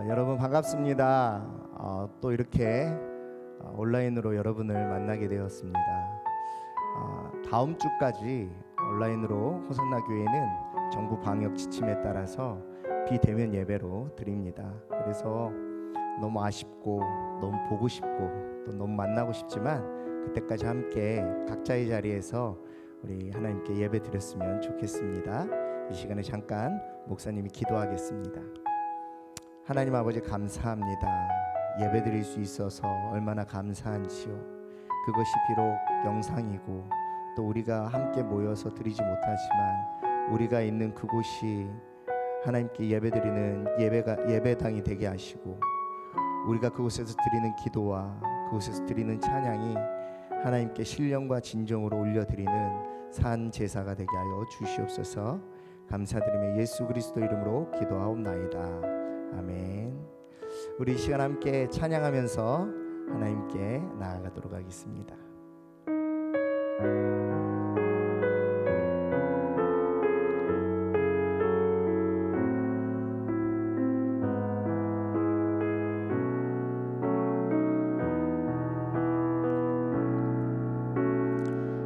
여러분 반갑습니다. 또 이렇게 온라인으로 여러분을 만나게 되었습니다. 다음 주까지 온라인으로 호산나 교회는 정부 방역 지침에 따라서 비대면 예배로 드립니다. 그래서 너무 아쉽고 너무 보고 싶고 또 너무 만나고 싶지만 그때까지 함께 각자의 자리에서 우리 하나님께 예배 드렸으면 좋겠습니다. 이 시간에 잠깐 목사님이 기도하겠습니다. 하나님 아버지 감사합니다. 예배 드릴 수 있어서 얼마나 감사한지요. 그것이 비록 영상이고 또 우리가 함께 모여서 드리지 못하지만 우리가 있는 그곳이 하나님께 예배 드리는 예배당이 되게 하시고 우리가 그곳에서 드리는 기도와 그곳에서 드리는 찬양이 하나님께 신령과 진정으로 올려드리는 산 제사가 되게 하여 주시옵소서. 감사드리며 예수 그리스도 이름으로 기도하옵나이다. 아멘. 우리 이 시간 함께 찬양하면서 하나님께 나아가도록 하겠습니다.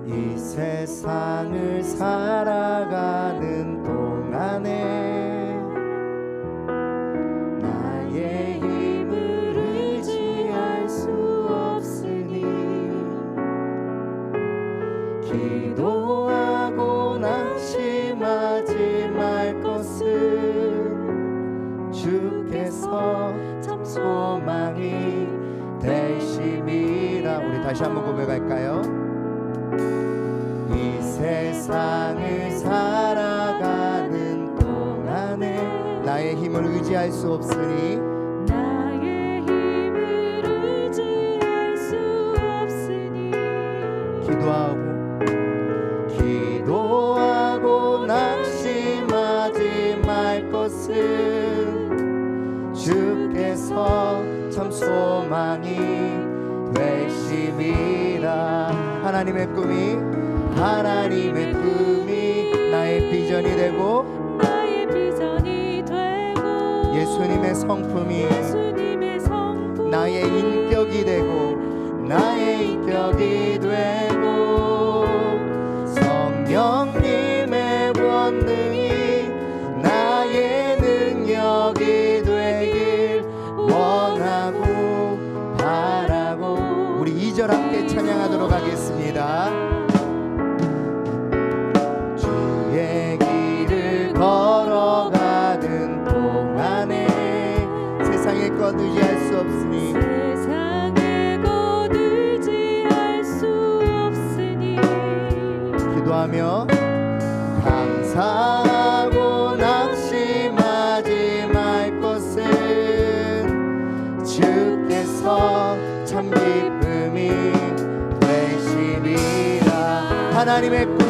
이 세상을 살아가는 동안에 나의 힘을 의지할 수 없으니 기도하고 낙심하지 말 것은 주께서 참 소망이 되심이라. 우리 다시 한번 고백할까요? 이 세상을 살아가는 동안에 나의 힘을 의지할 수 없으니 나의 힘을 의지할 수 없으니 기도하고 낙심하지 말 것은 주께서 참 소망이 되심이라. 하나님의 꿈이 나의 비전이 되고 예수님의 성품이 나의 인격이 되고 성령님의 권능이 나의 능력이 되길 원하고 바라고. 우리 2절 함께 찬양하도록 하겠습니다. 주의 길을 걸어가는 동안에 세상의 것 의지할 수 없으니 기도하며 감사하고 낙심하지 말 것은 주께서 참 기쁨이 되시리라. 하나님의 꿈이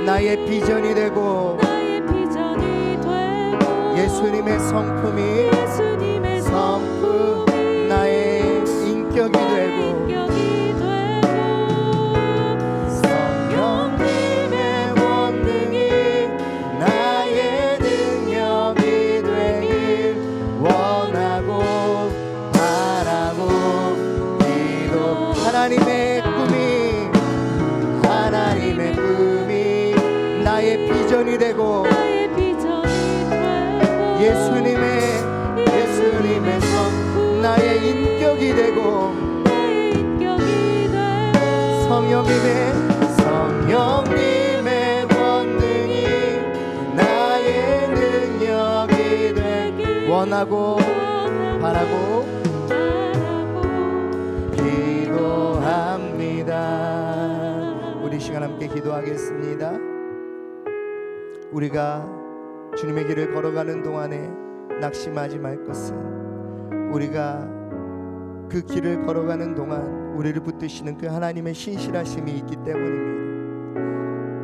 나의 비전이 되고 예수님의 성품이 나의 인격이 되고 성령님의 권능이 나의 능력이 되길 원하고 바라고 기도. 하나님의 꿈이 나의 비전이 되고 예수님의 성 나의 인격이 되고 성령님의 권능이 나의 능력이 되길 원하고 바라고 기도합니다. 우리 시간 함께 기도하겠습니다. 우리가 주님의 길을 걸어가는 동안에 낙심하지 말 것은 우리가 그 길을 걸어가는 동안 우리를 붙드시는 그 하나님의 신실하심이 있기 때문입니다.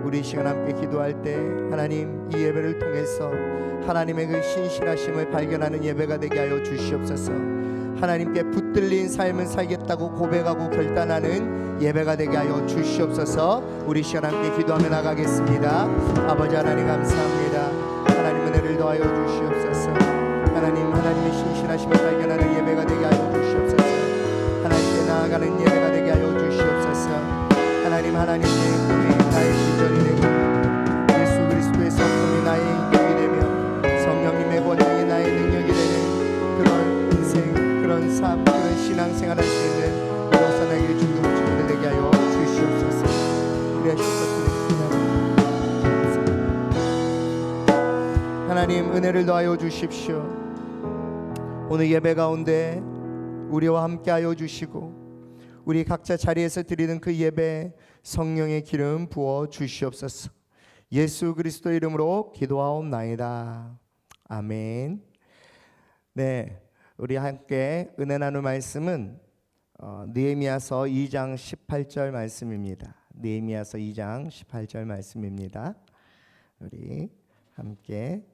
우리 이 시간 함께 기도할 때 하나님 이 예배를 통해서 하나님의 그 신실하심을 발견하는 예배가 되게 하여 주시옵소서. 하나님께 붙들린 삶을 살겠다고 고백하고 결단하는 예배가 되게 하여 주시옵소서. 우리 시간 함께 기도하며 나가겠습니다. 아버지 하나님 감사합니다. 하나님은 은혜를 더하여 주시옵소서. 하나님의 신실하심을 발견하는 예배가 되게 하여 주시옵소서. 하나님께 나아가는 예배가 되게 하여 주시옵소서. 하나님의 꿈이 나의 비전이 되고 예수 그리스도의 성품이 나의 인격이 되며 성령님의 권능이 나의 능력이 되는 그런 인생, 그런 삶, 그런 신앙생활을 할 수 있는 호사나기의 중동 친구들 되게 하여 주시옵소서. 우리 하시옵소서. 하나님 은혜를 더하여 주십시오. 오늘 예배 가운데 우리와 함께 하여 주시고 우리 각자 자리에서 드리는 그 예배 성령의 기름 부어 주시옵소서. 예수 그리스도 이름으로 기도하옵나이다. 아멘. 네, 우리 함께 은혜 나눌 말씀은 느헤미야서 2장 18절 말씀입니다. 느헤미야서 2장 18절 말씀입니다. 우리 함께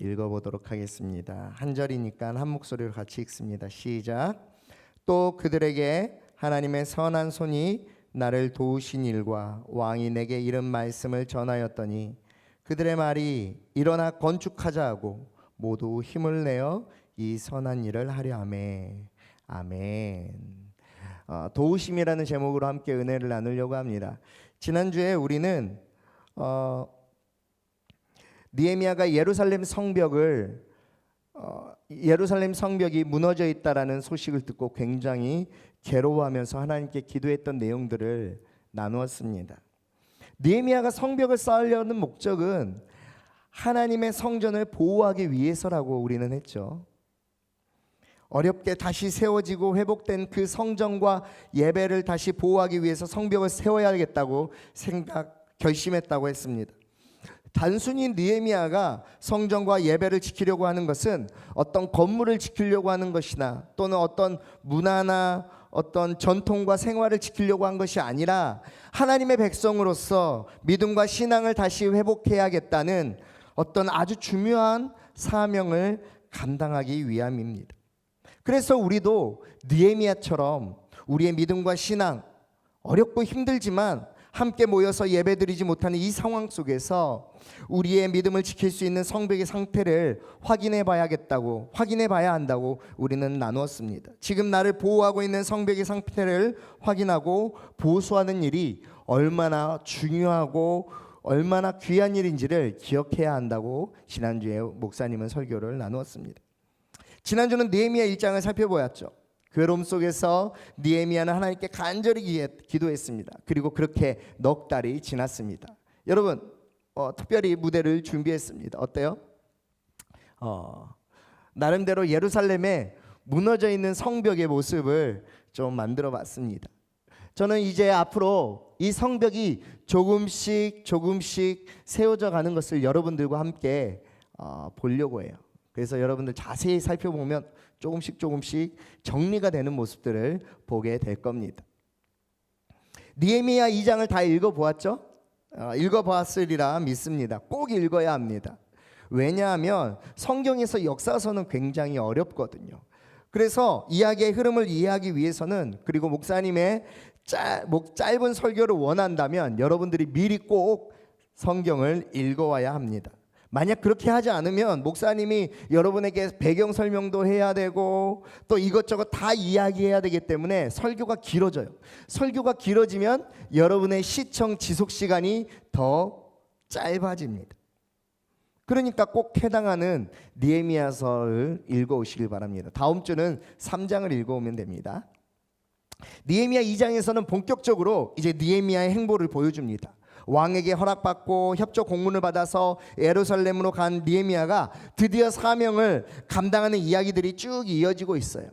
읽어보도록 하겠습니다. 한 절이니까 한 목소리로 같이 읽습니다. 시작. 또 그들에게 하나님의 선한 손이 나를 도우신 일과 왕이 내게 이런 말씀을 전하였더니 그들의 말이 일어나 건축하자 하고 모두 힘을 내어 이 선한 일을 하려 하매. 아멘. 도우심이라는 제목으로 함께 은혜를 나누려고 합니다. 지난주에 우리는 느헤미야가 예루살렘 성벽이 무너져 있다라는 소식을 듣고 굉장히 괴로워하면서 하나님께 기도했던 내용들을 나누었습니다. 느헤미야가 성벽을 쌓으려는 목적은 하나님의 성전을 보호하기 위해서라고 우리는 했죠. 어렵게 다시 세워지고 회복된 그 성전과 예배를 다시 보호하기 위해서 성벽을 세워야겠다고 결심했다고 했습니다. 단순히 느헤미야가 성전과 예배를 지키려고 하는 것은 어떤 건물을 지키려고 하는 것이나 또는 어떤 문화나 어떤 전통과 생활을 지키려고 한 것이 아니라 하나님의 백성으로서 믿음과 신앙을 다시 회복해야겠다는 어떤 아주 중요한 사명을 감당하기 위함입니다. 그래서 우리도 느헤미야처럼 우리의 믿음과 신앙, 어렵고 힘들지만 함께 모여서 예배드리지 못하는 이 상황 속에서 우리의 믿음을 지킬 수 있는 성벽의 상태를 확인해 봐야 한다고 우리는 나누었습니다. 지금 나를 보호하고 있는 성벽의 상태를 확인하고 보수하는 일이 얼마나 중요하고 얼마나 귀한 일인지를 기억해야 한다고 지난주에 목사님은 설교를 나누었습니다. 지난주는 느헤미야 1장을 살펴보았죠. 괴로움 속에서 느헤미야는 하나님께 간절히 기도했습니다. 그리고 그렇게 넉 달이 지났습니다. 여러분 특별히 무대를 준비했습니다. 어때요? 나름대로 예루살렘에 무너져 있는 성벽의 모습을 좀 만들어 봤습니다. 저는 이제 앞으로 이 성벽이 조금씩 세워져 가는 것을 여러분들과 함께 보려고 해요. 그래서 여러분들 자세히 살펴보면 조금씩 정리가 되는 모습들을 보게 될 겁니다. 느헤미야 2장을 다 읽어보았죠? 읽어보았으리라 믿습니다. 꼭 읽어야 합니다. 왜냐하면 성경에서 역사서는 굉장히 어렵거든요. 그래서 이야기의 흐름을 이해하기 위해서는, 그리고 목사님의 짧은 설교를 원한다면 여러분들이 미리 꼭 성경을 읽어와야 합니다. 만약 그렇게 하지 않으면 목사님이 여러분에게 배경 설명도 해야 되고 또 이것저것 다 이야기해야 되기 때문에 설교가 길어져요. 설교가 길어지면 여러분의 시청 지속 시간이 더 짧아집니다. 그러니까 꼭 해당하는 느헤미야서를 읽어오시길 바랍니다. 다음 주는 3장을 읽어오면 됩니다. 느헤미야 2장에서는 본격적으로 이제 느헤미야의 행보를 보여줍니다. 왕에게 허락받고 협조 공문을 받아서 예루살렘으로 간 느헤미야가 드디어 사명을 감당하는 이야기들이 쭉 이어지고 있어요.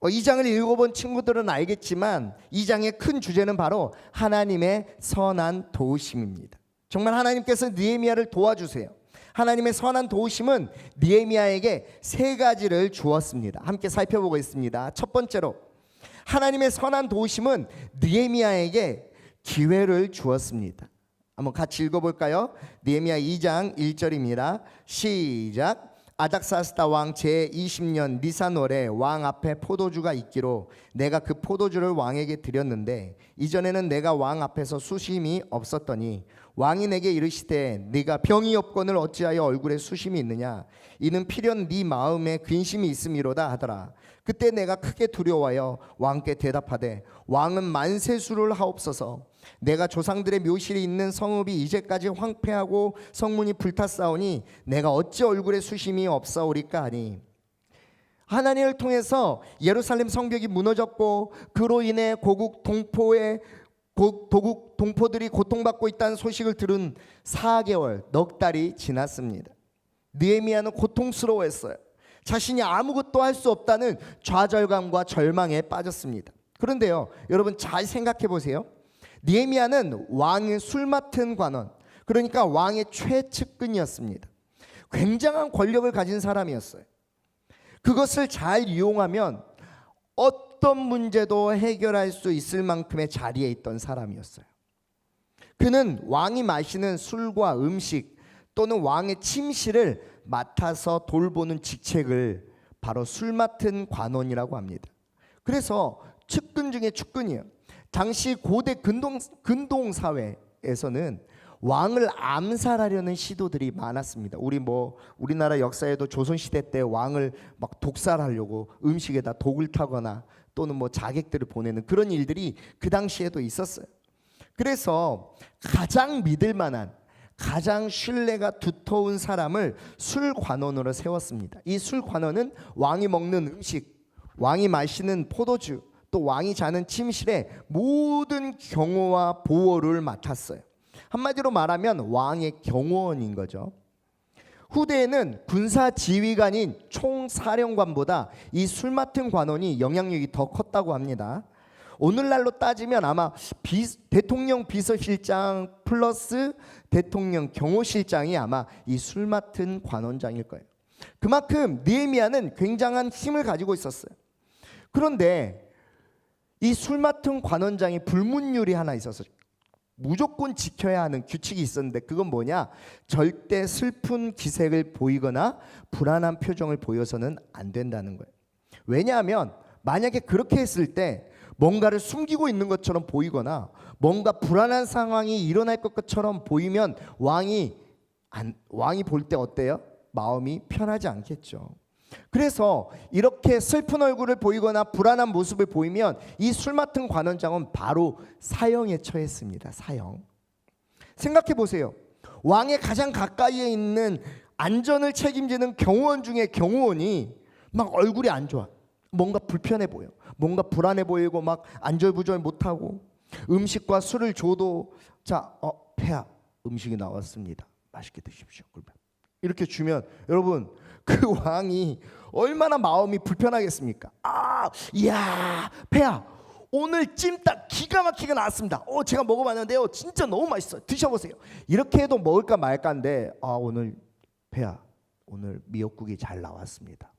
2장을 읽어본 친구들은 알겠지만 2장의 큰 주제는 바로 하나님의 선한 도우심입니다. 정말 하나님께서 느헤미야를 도와주세요. 하나님의 선한 도우심은 느헤미야에게 세 가지를 주었습니다. 함께 살펴보겠습니다. 첫 번째로, 하나님의 선한 도우심은 느헤미야에게 기회를 주었습니다. 한번 같이 읽어볼까요? 느헤미야 2장 1절입니다. 시작. 아닥사스다 왕 제20년 니산월에 왕 앞에 포도주가 있기로 내가 그 포도주를 왕에게 드렸는데 이전에는 내가 왕 앞에서 수심이 없었더니 왕이 내게 이르시되 네가 병이 없거늘 어찌하여 얼굴에 수심이 있느냐 이는 필연 네 마음에 근심이 있음이로다 하더라. 그때 내가 크게 두려워하여 왕께 대답하되 왕은 만세수를 하옵소서. 내가 조상들의 묘실이 있는 성읍이 이제까지 황폐하고 성문이 불탔사오니 내가 어찌 얼굴에 수심이 없사오리까 하니 하나님을 통해서 예루살렘 성벽이 무너졌고 그로 인해 고국 동포들이 고통받고 있다는 소식을 들은 4개월 넉 달이 지났습니다. 느헤미야는 고통스러워했어요. 자신이 아무것도 할 수 없다는 좌절감과 절망에 빠졌습니다. 그런데요, 여러분 잘 생각해 보세요. 느헤미야는 왕의 술 맡은 관원, 그러니까 왕의 최측근이었습니다. 굉장한 권력을 가진 사람이었어요. 그것을 잘 이용하면 어떤 문제도 해결할 수 있을 만큼의 자리에 있던 사람이었어요. 그는 왕이 마시는 술과 음식 또는 왕의 침실을 맡아서 돌보는 직책을 바로 술 맡은 관원이라고 합니다. 그래서 측근 중에 측근이에요. 당시 고대 근동 사회에서는 왕을 암살하려는 시도들이 많았습니다. 우리나라 역사에도 조선 시대 때 왕을 막 독살하려고 음식에다 독을 타거나 또는 자객들을 보내는 그런 일들이 그 당시에도 있었어요. 그래서 가장 믿을 만한 가장 신뢰가 두터운 사람을 술관원으로 세웠습니다. 이 술관원은 왕이 먹는 음식, 왕이 마시는 포도주, 또 왕이 자는 침실의 모든 경호와 보호를 맡았어요. 한마디로 말하면 왕의 경호원인 거죠. 후대에는 군사 지휘관인 총사령관보다 이 술 맡은 관원이 영향력이 더 컸다고 합니다. 오늘날로 따지면 아마 대통령 비서실장 플러스 대통령 경호실장이 아마 이 술 맡은 관원장일 거예요. 그만큼 느헤미야는 굉장한 힘을 가지고 있었어요. 그런데 이 술 맡은 관원장이 불문율이 하나 있었어요. 무조건 지켜야 하는 규칙이 있었는데 그건 뭐냐? 절대 슬픈 기색을 보이거나 불안한 표정을 보여서는 안 된다는 거예요. 왜냐하면 만약에 그렇게 했을 때 뭔가를 숨기고 있는 것처럼 보이거나 뭔가 불안한 상황이 일어날 것처럼 보이면 왕이 볼 때 어때요? 마음이 편하지 않겠죠. 그래서 이렇게 슬픈 얼굴을 보이거나 불안한 모습을 보이면 이 술 맡은 관원장은 바로 사형에 처했습니다. 사형. 생각해 보세요. 왕의 가장 가까이에 있는 안전을 책임지는 경호원 중에 경호원이 막 얼굴이 안 좋아. 뭔가 불편해 보여. 뭔가 불안해 보이고 막 안절부절 못하고 음식과 술을 줘도 폐하 음식이 나왔습니다. 맛있게 드십시오. 이렇게 주면 여러분 그 왕이 얼마나 마음이 불편하겠습니까? 이야 폐하 오늘 찜닭 기가 막히게 나왔습니다. 제가 먹어봤는데요 진짜 너무 맛있어요. 드셔보세요. 이렇게 해도 먹을까 말까인데 오늘 폐하 오늘 미역국이 잘 나왔습니다.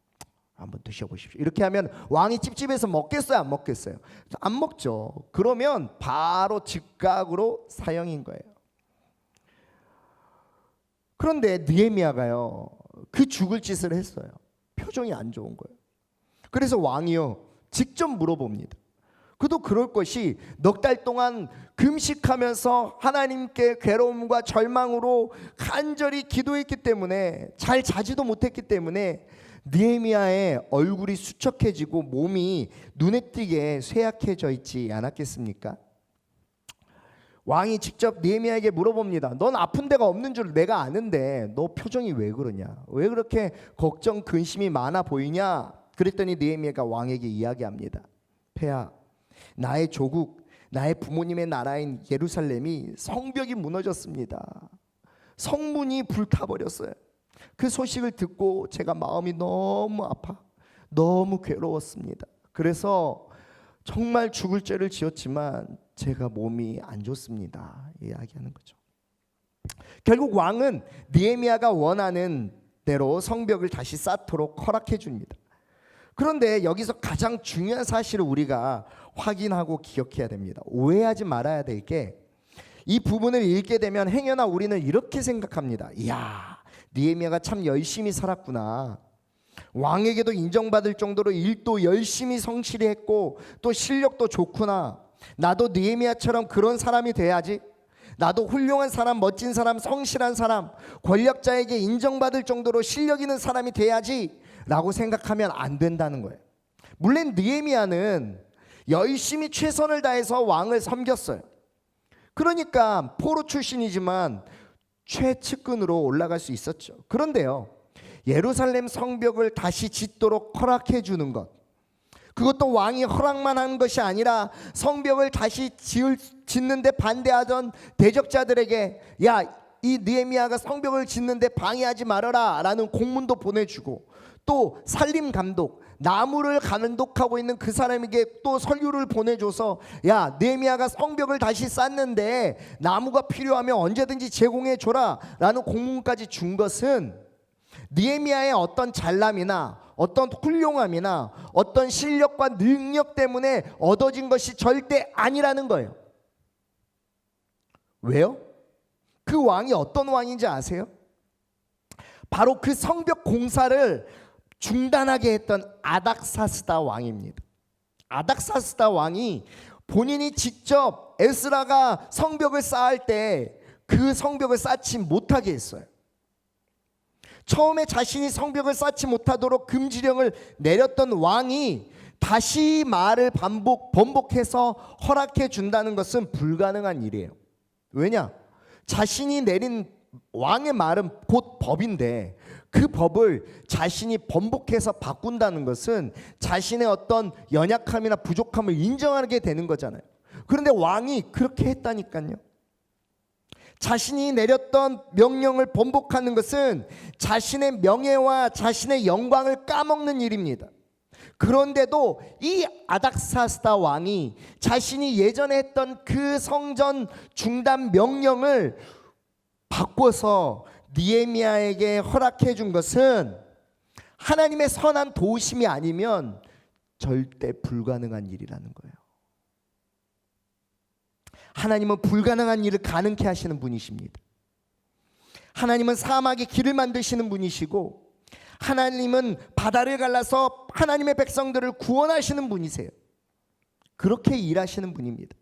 한번 드셔보십시오. 이렇게 하면 왕이 찝찝해서 먹겠어요? 안 먹겠어요? 안 먹죠. 그러면 바로 즉각으로 사형인 거예요. 그런데 느헤미야가요 그 죽을 짓을 했어요. 표정이 안 좋은 거예요. 그래서 왕이요 직접 물어봅니다. 그도 그럴 것이 넉 달 동안 금식하면서 하나님께 괴로움과 절망으로 간절히 기도했기 때문에 잘 자지도 못했기 때문에 느헤미야의 얼굴이 수척해지고 몸이 눈에 띄게 쇠약해져 있지 않았겠습니까? 왕이 직접 느헤미야에게 물어봅니다. 넌 아픈 데가 없는 줄 내가 아는데 너 표정이 왜 그러냐? 왜 그렇게 걱정 근심이 많아 보이냐? 그랬더니 느헤미야가 왕에게 이야기합니다. 폐하, 나의 조국, 나의 부모님의 나라인 예루살렘이 성벽이 무너졌습니다. 성문이 불타버렸어요. 그 소식을 듣고 제가 마음이 너무 아파 너무 괴로웠습니다. 그래서 정말 죽을 죄를 지었지만 제가 몸이 안 좋습니다. 이야기하는 거죠. 결국 왕은 느헤미야가 원하는 대로 성벽을 다시 쌓도록 허락해 줍니다. 그런데 여기서 가장 중요한 사실을 우리가 확인하고 기억해야 됩니다. 오해하지 말아야 될 게 이 부분을 읽게 되면 행여나 우리는 이렇게 생각합니다. 이야, 느헤미야가 참 열심히 살았구나. 왕에게도 인정받을 정도로 일도 열심히 성실히 했고 또 실력도 좋구나. 나도 느헤미야처럼 그런 사람이 돼야지. 나도 훌륭한 사람, 멋진 사람, 성실한 사람, 권력자에게 인정받을 정도로 실력 있는 사람이 돼야지 라고 생각하면 안 된다는 거예요. 물론 느헤미야는 열심히 최선을 다해서 왕을 섬겼어요. 그러니까 포로 출신이지만 최측근으로 올라갈 수 있었죠. 그런데요, 예루살렘 성벽을 다시 짓도록 허락해 주는 것, 그것도 왕이 허락만 하는 것이 아니라 성벽을 다시 짓는데 반대하던 대적자들에게 야, 이 느헤미야가 성벽을 짓는데 방해하지 말아라 라는 공문도 보내주고, 또 산림 감독, 나무를 감독하고 있는 그 사람에게 또 서류를 보내줘서 야, 느헤미야가 성벽을 다시 쌓는데 나무가 필요하면 언제든지 제공해 줘라 라는 공문까지 준 것은 느헤미야의 어떤 잘남이나 어떤 훌륭함이나 어떤 실력과 능력 때문에 얻어진 것이 절대 아니라는 거예요. 왜요? 그 왕이 어떤 왕인지 아세요? 바로 그 성벽 공사를 중단하게 했던 아닥사스다 왕입니다. 아닥사스다 왕이 본인이 직접 에스라가 성벽을 쌓을 때 그 성벽을 쌓지 못하게 했어요. 처음에 자신이 성벽을 쌓지 못하도록 금지령을 내렸던 왕이 다시 말을 번복해서 허락해 준다는 것은 불가능한 일이에요. 왜냐? 자신이 내린 왕의 말은 곧 법인데 그 법을 자신이 번복해서 바꾼다는 것은 자신의 어떤 연약함이나 부족함을 인정하게 되는 거잖아요. 그런데 왕이 그렇게 했다니까요. 자신이 내렸던 명령을 번복하는 것은 자신의 명예와 자신의 영광을 까먹는 일입니다. 그런데도 이 아닥사스다 왕이 자신이 예전에 했던 그 성전 중단 명령을 바꿔서 느헤미야에게 허락해 준 것은 하나님의 선한 도우심이 아니면 절대 불가능한 일이라는 거예요. 하나님은 불가능한 일을 가능케 하시는 분이십니다. 하나님은 사막에 길을 만드시는 분이시고, 하나님은 바다를 갈라서 하나님의 백성들을 구원하시는 분이세요. 그렇게 일하시는 분입니다.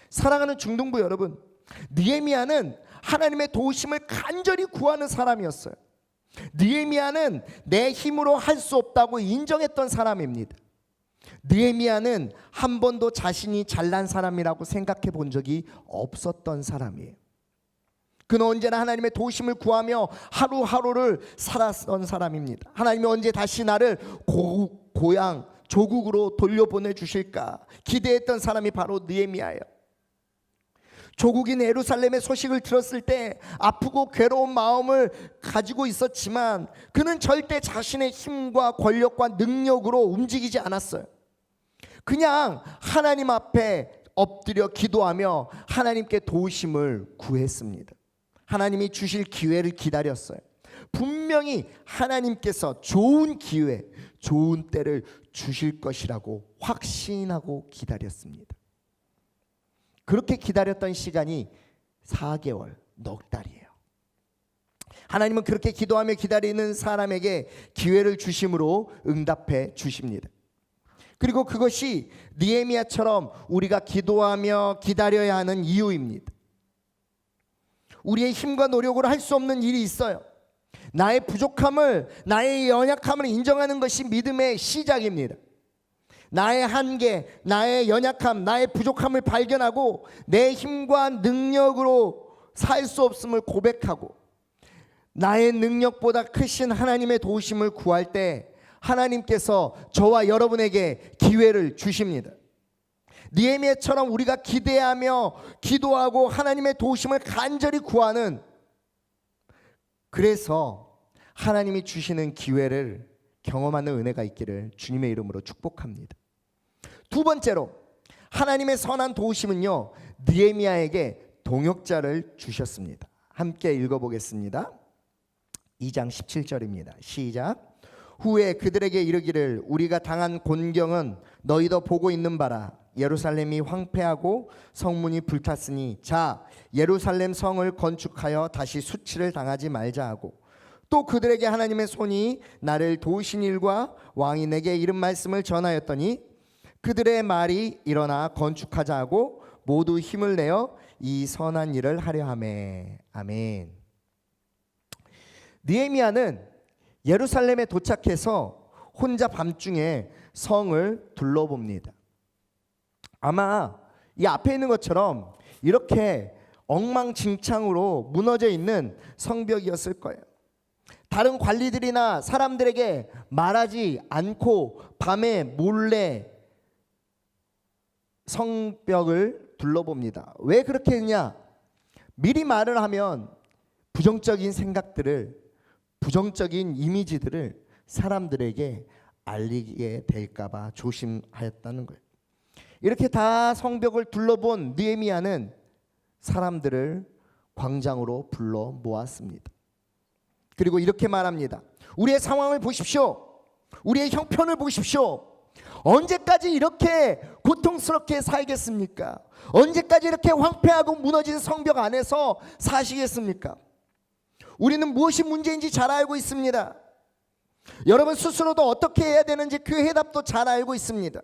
사랑하는 중동부 여러분, 느헤미야는 하나님의 도우심을 간절히 구하는 사람이었어요. 느헤미야는 내 힘으로 할 수 없다고 인정했던 사람입니다. 느헤미야는 한 번도 자신이 잘난 사람이라고 생각해 본 적이 없었던 사람이에요. 그는 언제나 하나님의 도우심을 구하며 하루하루를 살았던 사람입니다. 하나님이 언제 다시 나를 고향 조국으로 돌려보내 주실까 기대했던 사람이 바로 느헤미야예요. 조국인 예루살렘의 소식을 들었을 때 아프고 괴로운 마음을 가지고 있었지만 그는 절대 자신의 힘과 권력과 능력으로 움직이지 않았어요. 그냥 하나님 앞에 엎드려 기도하며 하나님께 도우심을 구했습니다. 하나님이 주실 기회를 기다렸어요. 분명히 하나님께서 좋은 기회, 좋은 때를 주실 것이라고 확신하고 기다렸습니다. 그렇게 기다렸던 시간이 4개월, 넉 달이에요. 하나님은 그렇게 기도하며 기다리는 사람에게 기회를 주심으로 응답해 주십니다. 그리고 그것이 느헤미야처럼 우리가 기도하며 기다려야 하는 이유입니다. 우리의 힘과 노력으로 할 수 없는 일이 있어요. 나의 부족함을, 나의 연약함을 인정하는 것이 믿음의 시작입니다. 나의 한계, 나의 연약함, 나의 부족함을 발견하고 내 힘과 능력으로 살 수 없음을 고백하고 나의 능력보다 크신 하나님의 도우심을 구할 때 하나님께서 저와 여러분에게 기회를 주십니다. 느헤미야처럼 우리가 기대하며 기도하고 하나님의 도우심을 간절히 구하는, 그래서 하나님이 주시는 기회를 경험하는 은혜가 있기를 주님의 이름으로 축복합니다. 두 번째로 하나님의 선한 도우심은요, 느헤미야에게 동역자를 주셨습니다. 함께 읽어보겠습니다. 2장 17절입니다. 시작. 후에 그들에게 이르기를 우리가 당한 곤경은 너희도 보고 있는 바라. 예루살렘이 황폐하고 성문이 불탔으니 자 예루살렘 성을 건축하여 다시 수치를 당하지 말자 하고 또 그들에게 하나님의 손이 나를 도우신 일과 왕이 내게 이른 말씀을 전하였더니 그들의 말이 일어나 건축하자 하고 모두 힘을 내어 이 선한 일을 하려 하매. 아멘. 느헤미야는 예루살렘에 도착해서 혼자 밤중에 성을 둘러봅니다. 아마 이 앞에 있는 것처럼 이렇게 엉망진창으로 무너져 있는 성벽이었을 거예요. 다른 관리들이나 사람들에게 말하지 않고 밤에 몰래 성벽을 둘러봅니다. 왜 그렇게 했냐? 미리 말을 하면 부정적인 생각들을, 부정적인 이미지들을 사람들에게 알리게 될까봐 조심하였다는 거예요. 이렇게 다 성벽을 둘러본 느헤미야는 사람들을 광장으로 불러 모았습니다. 그리고 이렇게 말합니다. 우리의 상황을 보십시오. 우리의 형편을 보십시오. 언제까지 이렇게 고통스럽게 살겠습니까? 언제까지 이렇게 황폐하고 무너진 성벽 안에서 사시겠습니까? 우리는 무엇이 문제인지 잘 알고 있습니다. 여러분 스스로도 어떻게 해야 되는지 그 해답도 잘 알고 있습니다.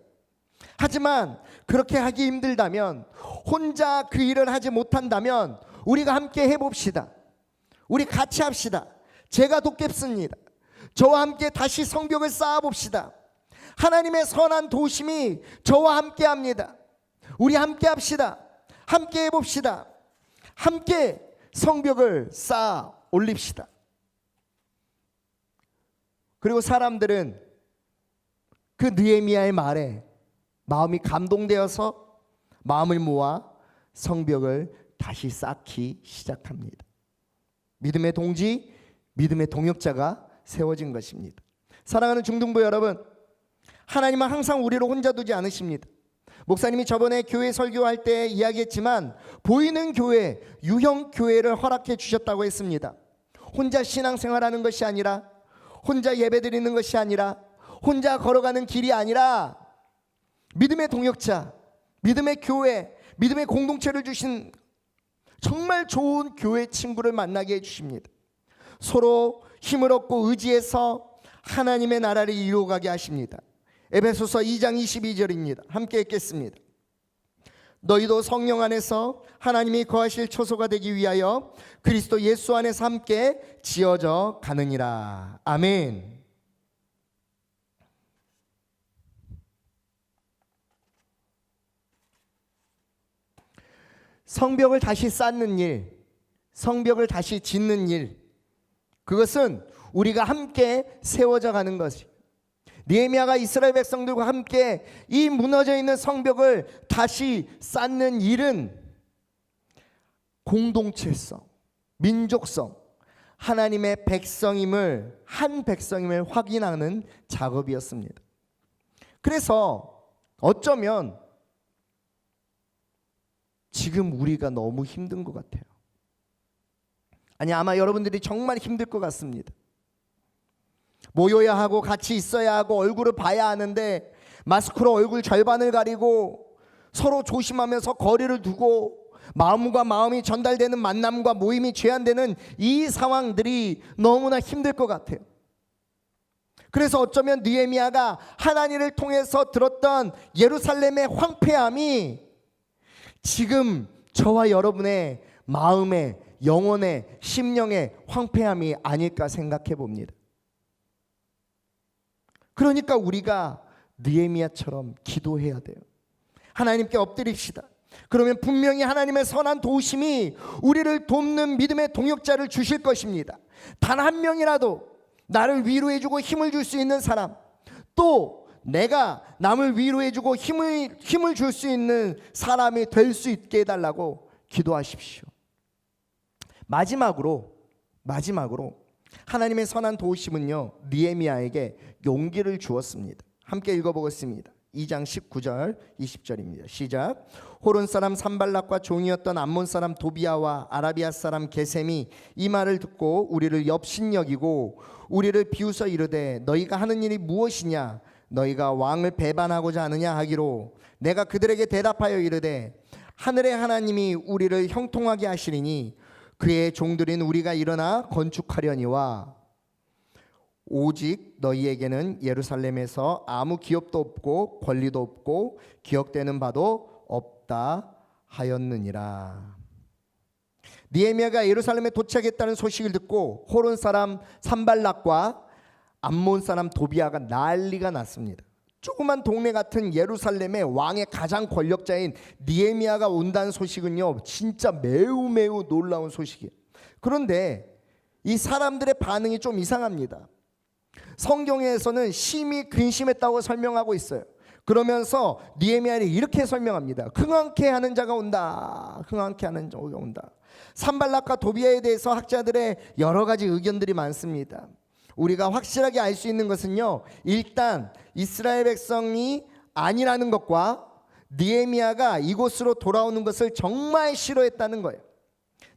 하지만 그렇게 하기 힘들다면, 혼자 그 일을 하지 못한다면 우리가 함께 해봅시다. 우리 같이 합시다. 제가 돕겠습니다. 저와 함께 다시 성벽을 쌓아봅시다. 하나님의 선한 도우심이 저와 함께 합니다. 우리 함께 합시다. 함께 해봅시다. 함께 성벽을 쌓아 올립시다. 그리고 사람들은 그 느헤미야의 말에 마음이 감동되어서 마음을 모아 성벽을 다시 쌓기 시작합니다. 믿음의 동지, 믿음의 동역자가 세워진 것입니다. 사랑하는 중등부 여러분, 하나님은 항상 우리를 혼자 두지 않으십니다. 목사님이 저번에 교회 설교할 때 이야기했지만 보이는 교회, 유형 교회를 허락해 주셨다고 했습니다. 혼자 신앙생활하는 것이 아니라, 혼자 예배드리는 것이 아니라, 혼자 걸어가는 길이 아니라 믿음의 동역자, 믿음의 교회, 믿음의 공동체를 주신 정말 좋은 교회 친구를 만나게 해주십니다. 서로 힘을 얻고 의지해서 하나님의 나라를 이루어가게 하십니다. 에베소서 2장 22절입니다. 함께 읽겠습니다. 너희도 성령 안에서 하나님이 거하실 초소가 되기 위하여 그리스도 예수 안에서 함께 지어져 가느니라. 아멘. 성벽을 다시 쌓는 일, 성벽을 다시 짓는 일, 그것은 우리가 함께 세워져 가는 것이에요. 느헤미야가 이스라엘 백성들과 함께 이 무너져 있는 성벽을 다시 쌓는 일은 공동체성, 민족성, 하나님의 백성임을, 한 백성임을 확인하는 작업이었습니다. 그래서 어쩌면 지금 우리가 너무 힘든 것 같아요. 아니, 아마 여러분들이 정말 힘들 것 같습니다. 모여야 하고 같이 있어야 하고 얼굴을 봐야 하는데 마스크로 얼굴 절반을 가리고 서로 조심하면서 거리를 두고 마음과 마음이 전달되는 만남과 모임이 제한되는 이 상황들이 너무나 힘들 것 같아요. 그래서 어쩌면 느헤미야가 하나님을 통해서 들었던 예루살렘의 황폐함이 지금 저와 여러분의 마음의, 영혼의, 심령의 황폐함이 아닐까 생각해 봅니다. 그러니까 우리가 느헤미야처럼 기도해야 돼요. 하나님께 엎드립시다. 그러면 분명히 하나님의 선한 도우심이 우리를 돕는 믿음의 동역자를 주실 것입니다. 단 한 명이라도 나를 위로해주고 힘을 줄 수 있는 사람, 또 내가 남을 위로해주고 힘을 줄 수 있는 사람이 될 수 있게 해달라고 기도하십시오. 마지막으로 하나님의 선한 도우심은요, 느헤미야에게 용기를 주었습니다. 함께 읽어보겠습니다. 2장 19절 20절입니다. 시작. 호론 사람 산발락과 종이었던 암몬 사람 도비아와 아라비아 사람 게셈이 이 말을 듣고 우리를 엽신여기고 우리를 비웃어 이르되 너희가 하는 일이 무엇이냐, 너희가 왕을 배반하고자 하느냐 하기로, 내가 그들에게 대답하여 이르되 하늘의 하나님이 우리를 형통하게 하시리니 그의 종들인 우리가 일어나 건축하려니와. 오직 너희에게는 예루살렘에서 아무 기업도 없고 권리도 없고 기억되는 바도 없다 하였느니라. 느헤미야가 예루살렘에 도착했다는 소식을 듣고 호론 사람 산발락과 암몬 사람 도비아가 난리가 났습니다. 조그만 동네 같은 예루살렘의 왕의 가장 권력자인 느헤미야가 온다는 소식은요, 진짜 매우 놀라운 소식이에요. 그런데 이 사람들의 반응이 좀 이상합니다. 성경에서는 심히 근심했다고 설명하고 있어요. 그러면서 느헤미야를 이렇게 설명합니다. 흥황케 하는 자가 온다. 흥황케 하는 자가 온다. 산발락과 도비아에 대해서 학자들의 여러 가지 의견들이 많습니다. 우리가 확실하게 알 수 있는 것은요, 일단 이스라엘 백성이 아니라는 것과 느헤미야가 이곳으로 돌아오는 것을 정말 싫어했다는 거예요.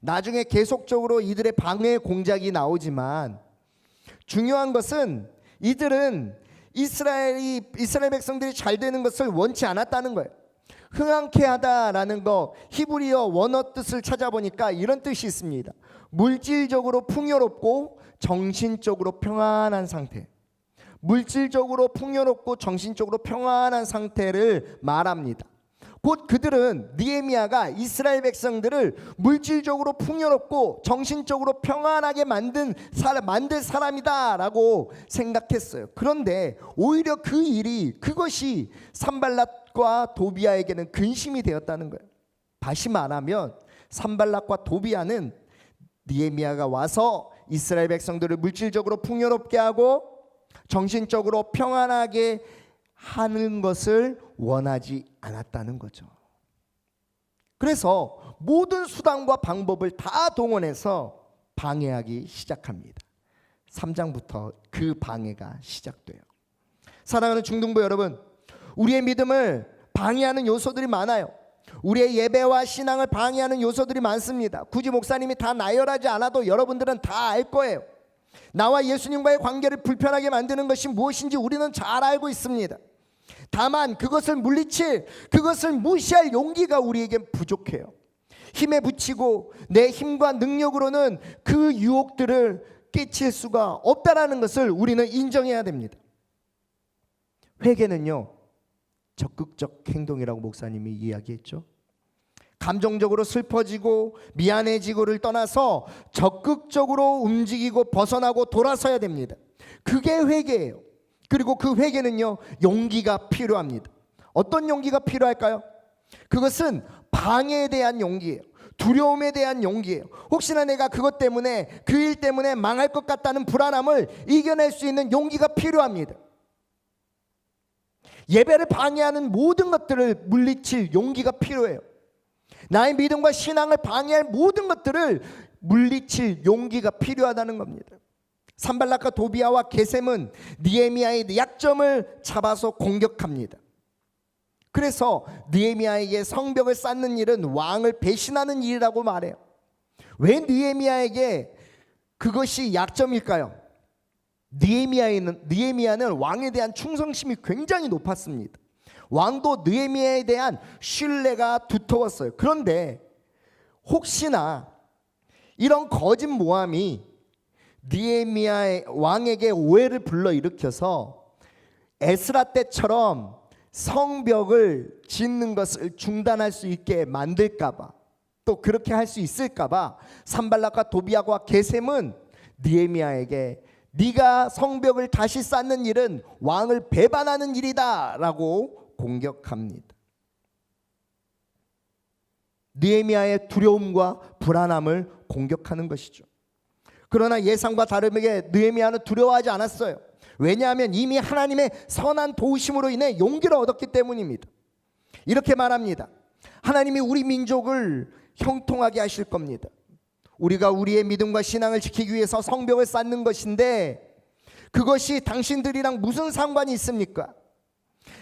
나중에 계속적으로 이들의 방해 공작이 나오지만 중요한 것은 이들은 이스라엘 백성들이 잘 되는 것을 원치 않았다는 거예요. 흥황케 하다라는 거 히브리어 원어 뜻을 찾아보니까 이런 뜻이 있습니다. 물질적으로 풍요롭고 정신적으로 평안한 상태. 물질적으로 풍요롭고 정신적으로 평안한 상태를 말합니다. 곧 그들은 느헤미야가 이스라엘 백성들을 물질적으로 풍요롭고 정신적으로 평안하게 만들 사람이다라고 생각했어요. 그런데 오히려 그것이 산발락과 도비아에게는 근심이 되었다는 거예요. 다시 말하면 산발락과 도비아는 느헤미야가 와서 이스라엘 백성들을 물질적으로 풍요롭게 하고 정신적으로 평안하게 하는 것을 원하지 않았다는 거죠. 그래서 모든 수단과 방법을 다 동원해서 방해하기 시작합니다. 3장부터 그 방해가 시작돼요. 사랑하는 중등부 여러분, 우리의 믿음을 방해하는 요소들이 많아요. 우리의 예배와 신앙을 방해하는 요소들이 많습니다. 굳이 목사님이 다 나열하지 않아도 여러분들은 다 알 거예요. 나와 예수님과의 관계를 불편하게 만드는 것이 무엇인지 우리는 잘 알고 있습니다. 다만 그것을 물리칠, 그것을 무시할 용기가 우리에게 부족해요. 힘에 부치고 내 힘과 능력으로는 그 유혹들을 깨칠 수가 없다라는 것을 우리는 인정해야 됩니다. 회개는요, 적극적 행동이라고 목사님이 이야기했죠. 감정적으로 슬퍼지고 미안해지고를 떠나서 적극적으로 움직이고 벗어나고 돌아서야 됩니다. 그게 회개예요. 그리고 그 회개는요, 용기가 필요합니다. 어떤 용기가 필요할까요? 그것은 방해에 대한 용기예요. 두려움에 대한 용기예요. 혹시나 내가 그것 때문에, 그 일 때문에 망할 것 같다는 불안함을 이겨낼 수 있는 용기가 필요합니다. 예배를 방해하는 모든 것들을 물리칠 용기가 필요해요. 나의 믿음과 신앙을 방해할 모든 것들을 물리칠 용기가 필요하다는 겁니다. 산발락과 도비아와 게셈은 느헤미야의 약점을 잡아서 공격합니다. 그래서 느헤미야에게 성벽을 쌓는 일은 왕을 배신하는 일이라고 말해요. 왜 느헤미야에게 그것이 약점일까요? 느헤미야는 왕에 대한 충성심이 굉장히 높았습니다. 왕도 느헤미야에 대한 신뢰가 두터웠어요. 그런데 혹시나 이런 거짓 모함이 느헤미야 왕에게 오해를 불러일으켜서 에스라 때처럼 성벽을 짓는 것을 중단할 수 있게 만들까봐, 또 그렇게 할 수 있을까봐 산발락과 도비아와 게셈은 느헤미야에게 네가 성벽을 다시 쌓는 일은 왕을 배반하는 일이다 라고 공격합니다. 느헤미야의 두려움과 불안함을 공격하는 것이죠. 그러나 예상과 다르게 느헤미야는 두려워하지 않았어요. 왜냐하면 이미 하나님의 선한 도우심으로 인해 용기를 얻었기 때문입니다. 이렇게 말합니다. 하나님이 우리 민족을 형통하게 하실 겁니다. 우리가 우리의 믿음과 신앙을 지키기 위해서 성벽을 쌓는 것인데 그것이 당신들이랑 무슨 상관이 있습니까?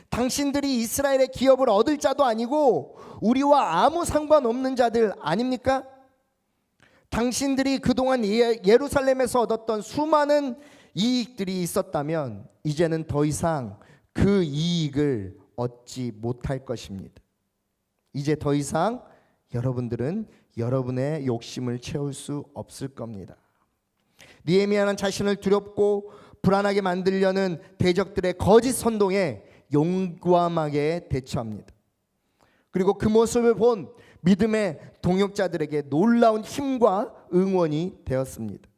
당신들이 이스라엘의 기업을 얻을 자도 아니고 우리와 아무 상관없는 자들 아닙니까? 당신들이 그동안 예루살렘에서 얻었던 수많은 이익들이 있었다면 이제는 더 이상 그 이익을 얻지 못할 것입니다. 이제 더 이상 여러분들은 여러분의 욕심을 채울 수 없을 겁니다. 느헤미야는 자신을 두렵고 불안하게 만들려는 대적들의 거짓 선동에 용감하게 대처합니다. 그리고 그 모습을 본 믿음의 동역자들에게 놀라운 힘과 응원이 되었습니다.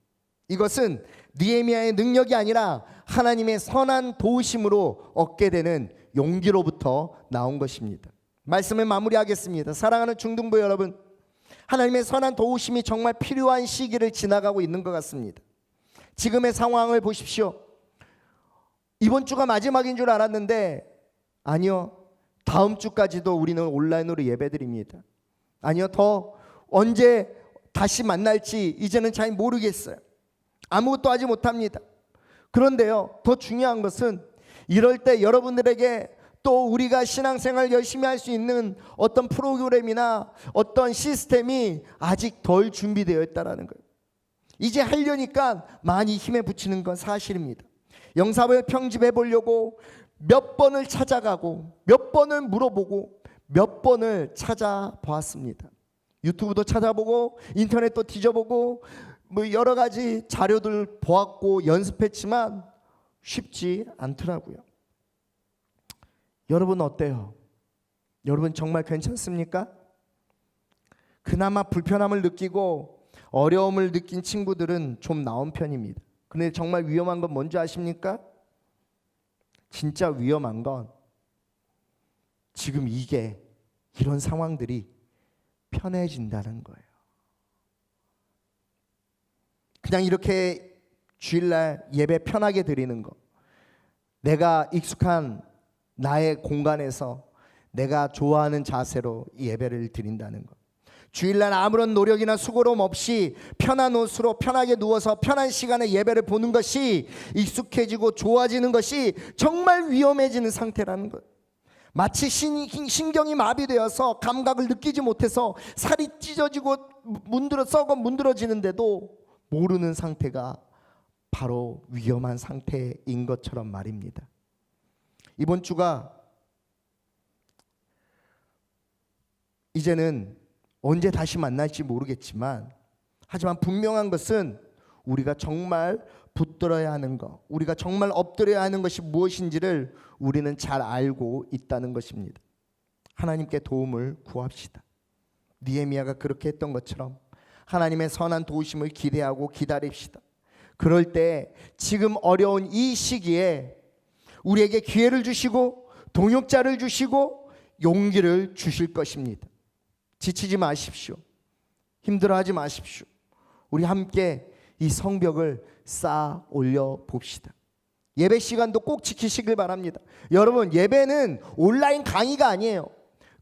이것은 느헤미야의 능력이 아니라 하나님의 선한 도우심으로 얻게 되는 용기로부터 나온 것입니다. 말씀을 마무리하겠습니다. 사랑하는 중등부 여러분, 하나님의 선한 도우심이 정말 필요한 시기를 지나가고 있는 것 같습니다. 지금의 상황을 보십시오. 이번 주가 마지막인 줄 알았는데 아니요, 다음 주까지도 우리는 온라인으로 예배드립니다. 아니요, 더 언제 다시 만날지 이제는 잘 모르겠어요. 아무것도 하지 못합니다. 그런데요, 더 중요한 것은 이럴 때 여러분들에게 또 우리가 신앙생활 열심히 할 수 있는 어떤 프로그램이나 어떤 시스템이 아직 덜 준비되어 있다는 거예요. 이제 하려니까 많이 힘에 부치는 건 사실입니다. 영상을 편집해 보려고 몇 번을 찾아가고 몇 번을 물어보고 몇 번을 찾아보았습니다. 유튜브도 찾아보고 인터넷도 뒤져보고 뭐 여러 가지 자료들 보았고 연습했지만 쉽지 않더라고요. 여러분 어때요? 여러분 정말 괜찮습니까? 그나마 불편함을 느끼고 어려움을 느낀 친구들은 좀 나은 편입니다. 근데 정말 위험한 건 뭔지 아십니까? 진짜 위험한 건 지금 이런 상황들이 편해진다는 거예요. 그냥 이렇게 주일날 예배 편하게 드리는 거, 내가 익숙한 나의 공간에서 내가 좋아하는 자세로 예배를 드린다는 것, 주일날 아무런 노력이나 수고로움 없이 편한 옷으로 편하게 누워서 편한 시간에 예배를 보는 것이 익숙해지고 좋아지는 것이 정말 위험해지는 상태라는 것. 마치 신경이 마비되어서 감각을 느끼지 못해서 살이 찢어지고 썩어 문드러지는데도 모르는 상태가 바로 위험한 상태인 것처럼 말입니다. 이번 주가 이제는 언제 다시 만날지 모르겠지만, 하지만 분명한 것은 우리가 정말 붙들어야 하는 것, 우리가 정말 엎드려야 하는 것이 무엇인지를 우리는 잘 알고 있다는 것입니다. 하나님께 도움을 구합시다. 느헤미야가 그렇게 했던 것처럼 하나님의 선한 도우심을 기대하고 기다립시다. 그럴 때 지금 어려운 이 시기에 우리에게 기회를 주시고 동역자를 주시고 용기를 주실 것입니다. 지치지 마십시오. 힘들어하지 마십시오. 우리 함께 이 성벽을 쌓아 올려 봅시다. 예배 시간도 꼭 지키시길 바랍니다. 여러분, 예배는 온라인 강의가 아니에요.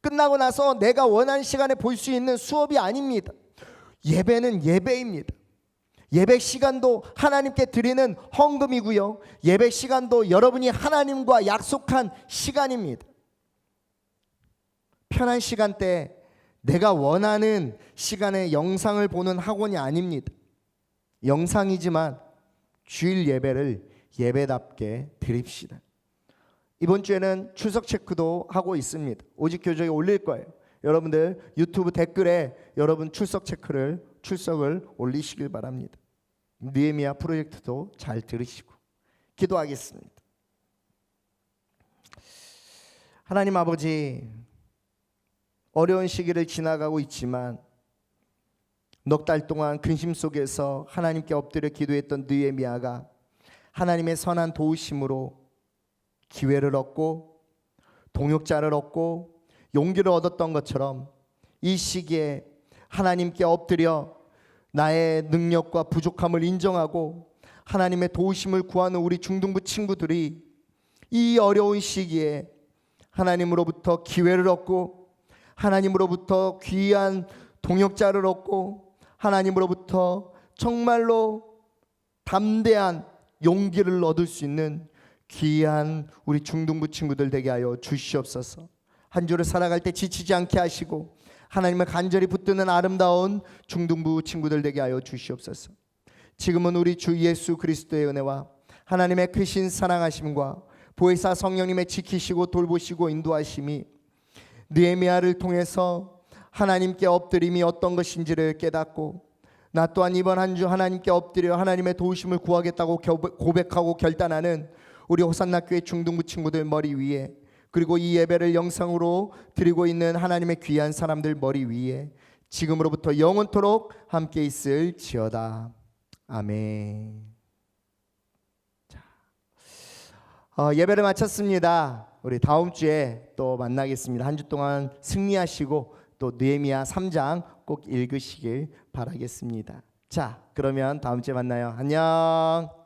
끝나고 나서 내가 원하는 시간에 볼 수 있는 수업이 아닙니다. 예배는 예배입니다. 예배 시간도 하나님께 드리는 헌금이고요, 예배 시간도 여러분이 하나님과 약속한 시간입니다. 편한 시간대 내가 원하는 시간에 영상을 보는 학원이 아닙니다. 영상이지만 주일 예배를 예배답게 드립시다. 이번 주에는 출석 체크도 하고 있습니다. 오직 교정에 올릴 거예요. 여러분들 유튜브 댓글에 여러분 출석을 올리시길 바랍니다. 느헤미야 프로젝트도 잘 들으시고 기도하겠습니다. 하나님 아버지, 어려운 시기를 지나가고 있지만 넉 달 동안 근심 속에서 하나님께 엎드려 기도했던 느헤미야가 하나님의 선한 도우심으로 기회를 얻고 동역자를 얻고 용기를 얻었던 것처럼 이 시기에 하나님께 엎드려 나의 능력과 부족함을 인정하고 하나님의 도우심을 구하는 우리 중등부 친구들이 이 어려운 시기에 하나님으로부터 기회를 얻고 하나님으로부터 귀한 동역자를 얻고 하나님으로부터 정말로 담대한 용기를 얻을 수 있는 귀한 우리 중등부 친구들 되게 하여 주시옵소서. 한 주를 살아갈 때 지치지 않게 하시고 하나님을 간절히 붙드는 아름다운 중등부 친구들 되게 하여 주시옵소서. 지금은 우리 주 예수 그리스도의 은혜와 하나님의 크신 사랑하심과 보혜사 성령님의 지키시고 돌보시고 인도하심이 느헤미야를 통해서 하나님께 엎드림이 어떤 것인지를 깨닫고 나 또한 이번 한 주 하나님께 엎드려 하나님의 도우심을 구하겠다고 고백하고 결단하는 우리 호산나 교회 중등부 친구들 머리 위에, 그리고 이 예배를 영상으로 드리고 있는 하나님의 귀한 사람들 머리 위에 지금으로부터 영원토록 함께 있을지어다. 아멘. 자, 예배를 마쳤습니다. 우리 다음 주에 또 만나겠습니다. 한 주 동안 승리하시고 또 느헤미야 3장 꼭 읽으시길 바라겠습니다. 자, 그러면 다음 주에 만나요. 안녕.